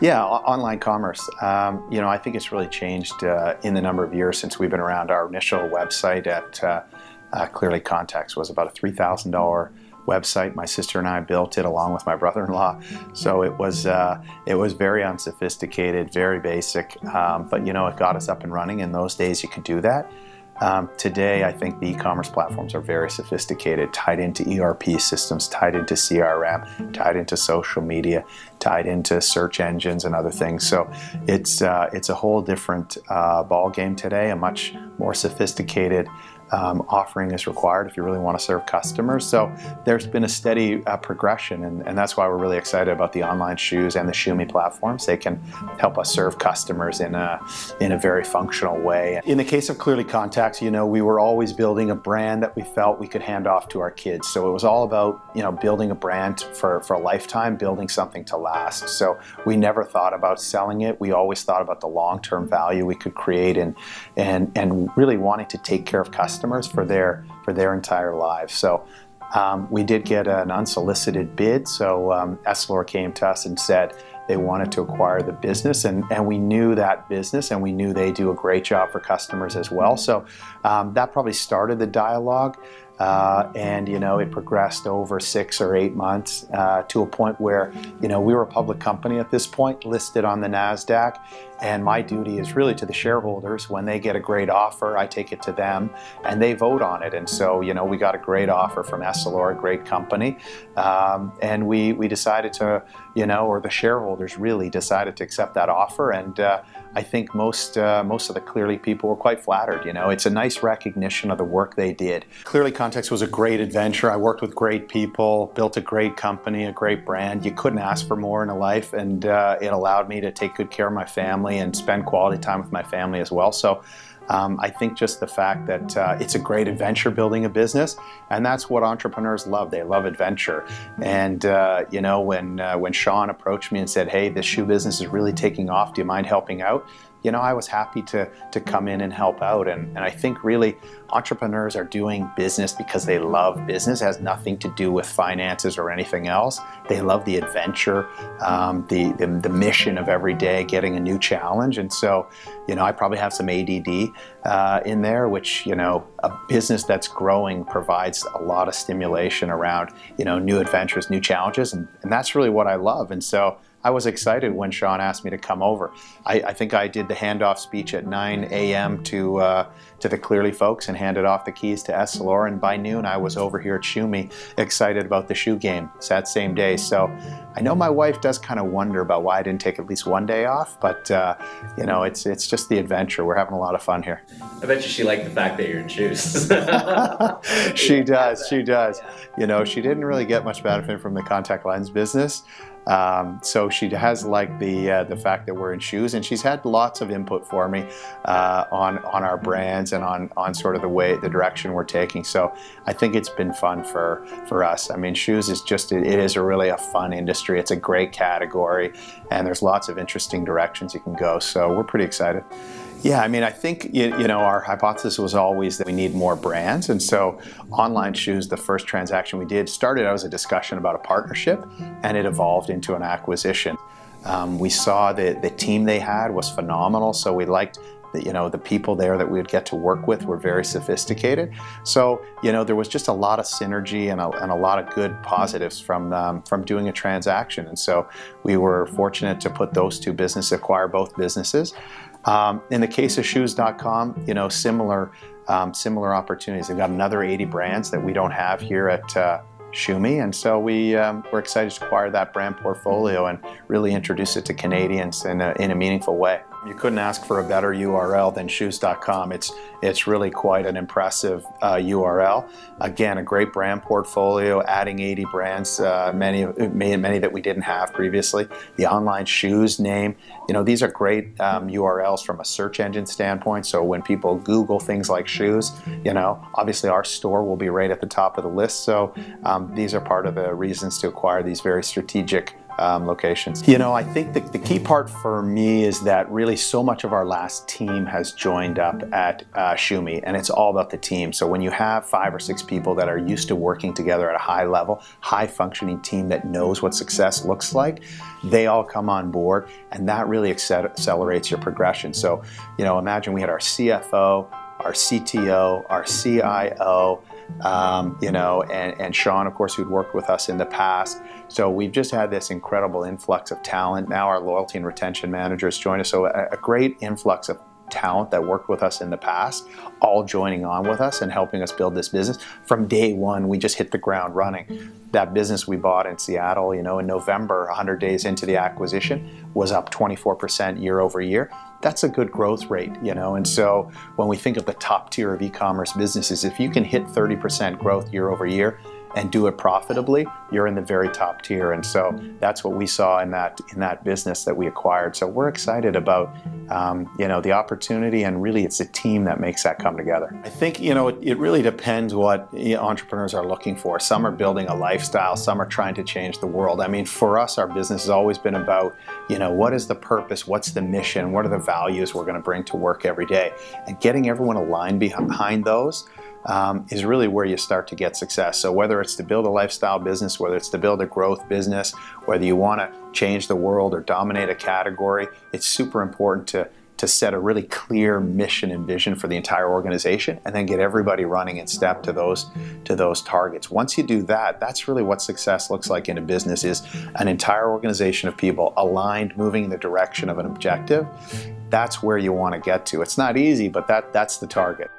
Yeah, online commerce. I think it's really changed in the number of years since we've been around. Our initial website at Clearly Contacts was about a $3,000 website. My sister and I built it along with my brother-in-law. So it was very unsophisticated, very basic, but it got us up and running. In those days, you could do that. Today, I think the e-commerce platforms are very sophisticated, tied into ERP systems, tied into CRM, tied into social media, tied into search engines and other things. So it's a whole different ball game today. A much more sophisticated offering is required if you really want to serve customers. So there's been a steady progression, and that's why we're really excited about the online shoes and the ShoeMe platforms. They can help us serve customers in a very functional way. In the case of Clearly Contacts, we were always building a brand that we felt we could hand off to our kids. So it was all about building a brand for a lifetime, building something to last. So we never thought about selling it. We always thought about the long-term value we could create and really wanting to take care of customers for their entire lives. So we did get an unsolicited bid. So Essilor came to us and said they wanted to acquire the business, and we knew that business, and we knew they do a great job for customers as well. So that probably started the dialogue. And it progressed over 6 or 8 months to a point where we were a public company at this point, listed on the NASDAQ, and my duty is really to the shareholders. When they get a great offer, I take it to them and they vote on it. And so we got a great offer from Essilor, a great company, and we decided to or the shareholders really decided to accept that offer. And I think most of the Clearly people were quite flattered. It's a nice recognition of the work they did. Clearly Contacts was a great adventure. I worked with great people, built a great company, a great brand. You couldn't ask for more in a life, and it allowed me to take good care of my family and spend quality time with my family as well. So I think just the fact that it's a great adventure building a business, and that's what entrepreneurs love. They love adventure. And when Sean approached me and said, "Hey, this shoe business is really taking off. Do you mind helping out?" I was happy to come in and help out. And I think really entrepreneurs are doing business because they love business. It has nothing to do with finances or anything else. They love the adventure, the mission of every day, getting a new challenge. And so, I probably have some ADD in there, which, a business that's growing provides a lot of stimulation around, new adventures, new challenges. And that's really what I love. And so I was excited when Sean asked me to come over. I think I did the handoff speech at 9 a.m. to the Clearly folks and handed off the keys to Essilor, and by noon I was over here at ShoeMe excited about the shoe game. It's that same day. So I know my wife does kind of wonder about why I didn't take at least one day off, but it's just the adventure. We're having a lot of fun here. I bet you she liked the fact that you're in shoes. She does. She didn't really get much benefit from the contact lens business. So she has liked the fact that we're in shoes, and she's had lots of input for me on our brands and on sort of the direction we're taking. So I think it's been fun for us. I mean, shoes is it is really a fun industry. It's a great category, and there's lots of interesting directions you can go. So we're pretty excited. Yeah, I mean, I think, our hypothesis was always that we need more brands. And so online shoes, the first transaction we did, started out as a discussion about a partnership, and it evolved into an acquisition. We saw that the team they had was phenomenal, so we liked the people there that we would get to work with were very sophisticated. So, there was just a lot of synergy and a lot of good positives from doing a transaction. And so we were fortunate to put those two businesses, acquire both businesses. In the case of shoes.com, similar opportunities. They've got another 80 brands that we don't have here at ShoeMe, and so we're excited to acquire that brand portfolio and really introduce it to Canadians in a meaningful way. You couldn't ask for a better URL than shoes.com. It's really quite an impressive URL. Again, a great brand portfolio, adding 80 brands, many that we didn't have previously. The online shoes name, these are great URLs from a search engine standpoint. So when people Google things like shoes, obviously our store will be right at the top of the list. So these are part of the reasons to acquire these very strategic locations. You know, I think the key part for me is that really so much of our last team has joined up at ShoeMe, and it's all about the team. So when you have 5 or 6 people that are used to working together at a high level, high functioning team that knows what success looks like, they all come on board, and that really accelerates your progression. So, you know, imagine we had our CFO, our CTO, our CIO, you know, and Sean, of course, who'd worked with us in the past. So we've just had this incredible influx of talent. Now our loyalty and retention managers join us. So a great influx of talent that worked with us in the past, all joining on with us and helping us build this business. From day one, we just hit the ground running. That business we bought in Seattle, you know, in November, 100 days into the acquisition, was up 24% year over year. That's a good growth rate, you know, and so when we think of the top tier of e-commerce businesses, if you can hit 30% growth year over year and do it profitably, you're in the very top tier. And so that's what we saw in that business that we acquired. So we're excited about you know, the opportunity, and really it's a team that makes that come together. I think, you know, it really depends what entrepreneurs are looking for. Some are building a lifestyle, some are trying to change the world. I mean, for us, our business has always been about, you know, what is the purpose, what's the mission, what are the values we're going to bring to work every day, and getting everyone aligned behind those is really where you start to get success. So whether it's to build a lifestyle business, whether it's to build a growth business, whether you want to change the world or dominate a category, it's super important to set a really clear mission and vision for the entire organization, and then get everybody running in step to those targets. Once you do that, that's really what success looks like in a business, is an entire organization of people aligned, moving in the direction of an objective. That's where you want to get to. It's not easy, but that's the target.